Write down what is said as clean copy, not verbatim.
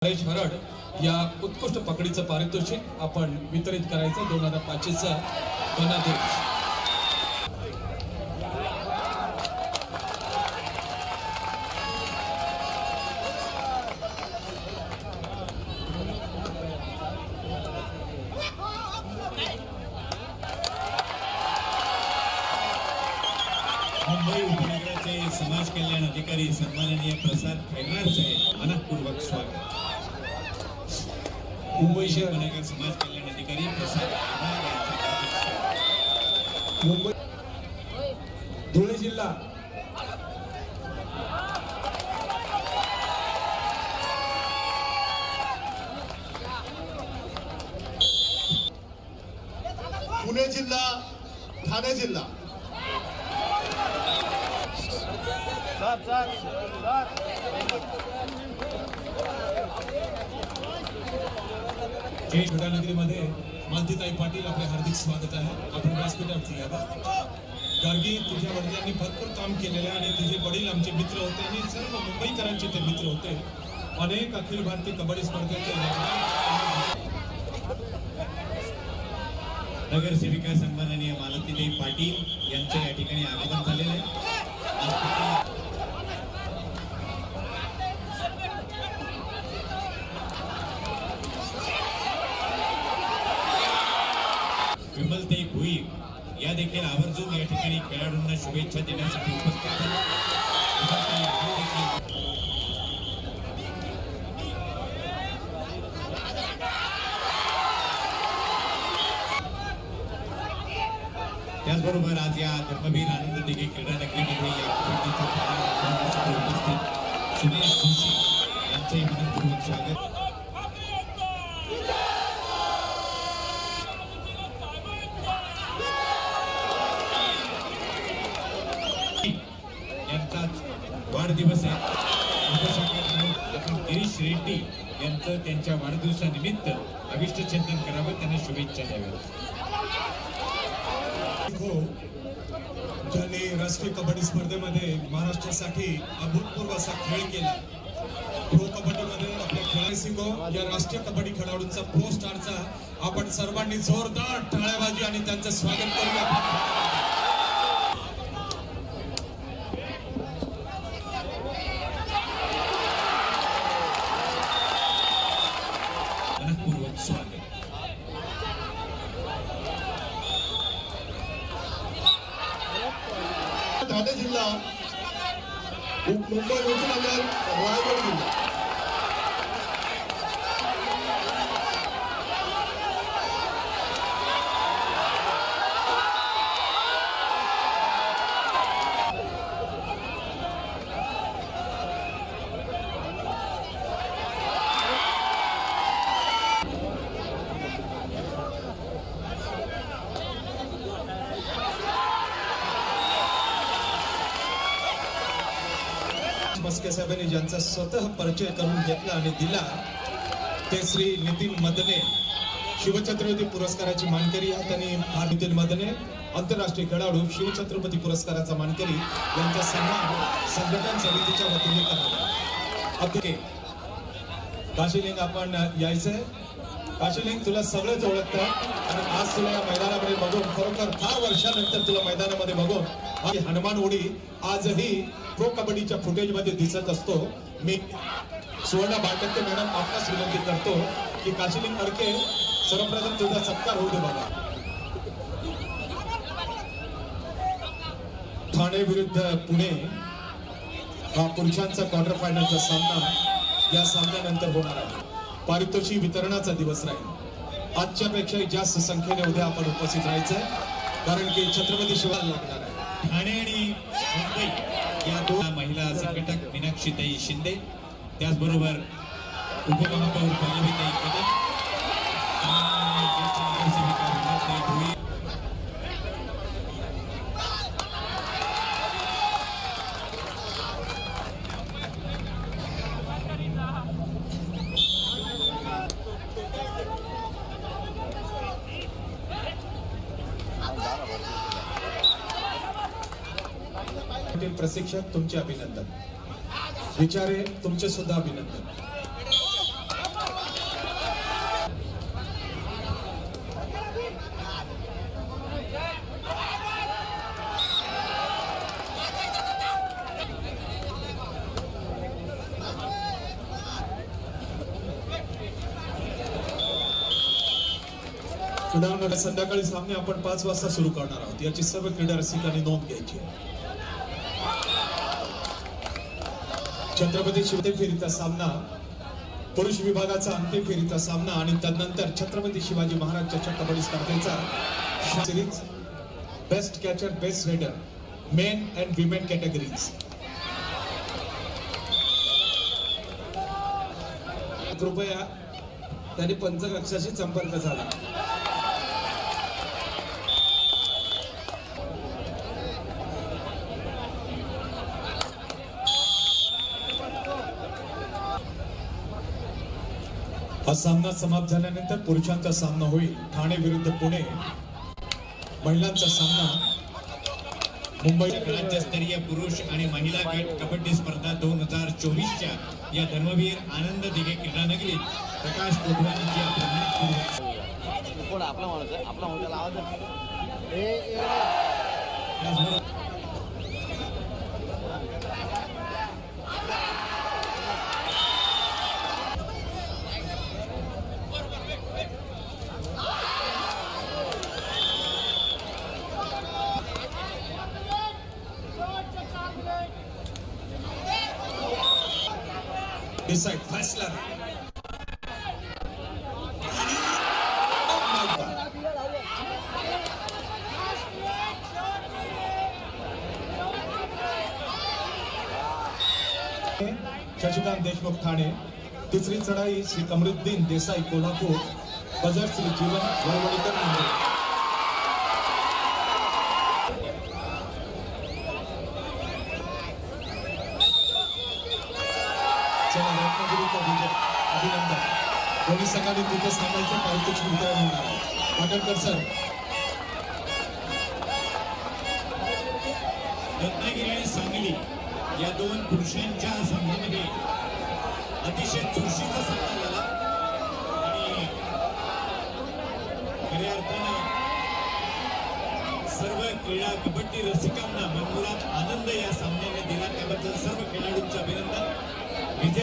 नरेश हरड या उत्कृष्ट पकडीचं पारितोषिक आपण वितरित करायचं 2025चा धनादेश। मुंबई उपनगराचे समाज कल्याण अधिकारी सन्माननीय प्रसाद खैरनारचे मनपूर्वक स्वागत। मुंबई शहर उपनगर समाज कल्याण अधिकारी प्रसाद खैरनार यांचे मुंबई धुळे जिल्हा पुणे जिल्हा ठाणे जिल्हा नगरीमध्ये मालतीताई पाटील आपले हार्दिक स्वागत आहे। आपण व्यासपीठावरती या गार्गी तुझ्या वडिलांनी भरपूर काम केलेले आणि तुझे वडील आमचे मित्र होते आणि सर्व मुंबईकरांचे ते मित्र होते। अनेक अखिल भारतीय कबड्डी स्पर्धेचे नगरसेविका सन्माननीय मालतीताई पाटील यांचे या ठिकाणी आगमन झालेले आहे। विमलताई भुईर या देखील आवर्जून या ठिकाणी खेळाडूंना शुभेच्छा देण्यासाठी उपस्थित आहेत। त्याचबरोबर आज या धर्मवीर आनंद दिघे क्रीडा नगरीमध्ये या उपस्थित सुरेश जोशी यांचेही मनपूर्वक स्वागत। यांचाच वाढदिवस आहे। आपण गिरीश रेड्डी यांचं त्यांच्या वाढदिवसानिमित्त अभिष्टचिंतन करावं, त्यांना शुभेच्छा द्याव्यात। ज्यांनी राष्ट्रीय कबड्डी स्पर्धेमध्ये महाराष्ट्रासाठी अभूतपूर्व असा खेळ केला। प्रो कबड्डीमध्ये आपल्या खेळाडू या राष्ट्रीय कबड्डी खेळाडूंचा प्रो स्टारचा आपण सर्वांनी जोरदार टाळ्याबाजी आणि त्यांचं स्वागत करूया। ठाणे जिल्हा मुंबई उपनगर रायगड जिल्हा मस्के साहेबांनी ज्यांचा स्वतः परिचय करून घेतला आणि दिला ते श्री नितीन मदने, शिवछत्रपती पुरस्काराची मानकरी आहेत आणि नितीन मदने आंतरराष्ट्रीय खेळाडू शिवछत्रपती पुरस्काराचा मानकरी यांचा सन्मान संघटन समितीच्या वतीने करण्यात। काशीलिंग आपण यायचंय। काशीलिंग तुला सगळेच ओळखतात आणि आज तुला या मैदानामध्ये बघून खरोखर फार वर्षानंतर तुला मैदानामध्ये बघून आणि हनुमान उडी आजही प्रो कबड्डीच्या फुटेज मध्ये दिसत असतो। मी सुवर्णा बाटके मॅडम आपणास विनंती करतो की काशीलिंग अडके सर्वप्रथम तुझा सत्कार होऊ दे बघा। ठाणे विरुद्ध पुणे हा पुरुषांचा क्वार्टर फायनलचा सामना या सामन्यानंतर होणार आहे। पारितोषिक वितरणाचा दिवस राहील। आजच्या पेक्षा जास्त संख्येने उद्या आपण उपस्थित राहायचंय कारण की छत्रपती शिवाजी लागणार आहे। ठाणे आणि मुंबई या दोन महिला संघटक मीनाक्षीताई शिंदे, त्याचबरोबर उपमहापौर पल्लवीताई कदम, नगरसेविका विमलताई भुईर, प्रशिक्षक तुमचे अभिनंदन, विचारे तुमचे सुद्धा अभिनंदन। क्रीडांगणात संध्याकाळी सामने आपण 5 वाजता सुरू करणार आहोत, याची सर्व क्रीडा रसिकांनी नोंद घ्यायची आहे. छत्रपती शिवाजी फेरीचा सामना, पुरुष विभागाचा अंतिम फेरीचा सामना आणि तदनंतर छत्रपती शिवाजी महाराज चषक कबड्डी स्पर्धेचा series best catcher best raider men and women categories. कृपया त्यांनी पंचकक्षाशी संपर्क साधा. हा सामना समाप्त झाल्यानंतर पुरुषांचा सामना होईल. ठाणे विरुद्ध पुणे. महिलांचा सामना मुंबई. राज्यस्तरीय पुरुष आणि महिला गट कबड्डी स्पर्धा 2024च्या या धर्मवीर आनंद दिघे क्रीडानगरीत प्रकाश कोटवानीची आपल्या कोण आपला माणूस आहे, आपला माणूस त्याला आवाज द्या. डिसाइड फैसला. शशिकांत देशमुख ठाणे. तिसरी चढाई श्री कमरुद्दीन देसाई कोल्हापूर. बजर श्री जीवन वळवळीकर मुंबई. चला रत्नागिरीचा विजय, अभिनंदन. दोन्ही संघांनी तिथे थांबायचं पारितोषिक वितरण होणार आहे. पाटणकर सर. रत्नागिरी आणि सांगली या 2 पुरुषांच्या संघामध्ये अतिशय चुरशीचा सामना झाला आणि खऱ्या अर्थानं सर्व क्रीडा कबड्डी रसिकांना मनमुराद आनंद या सामन्याने दिला, त्याबद्दल सर्व खेळाडूंचं अभिनंदन. विजय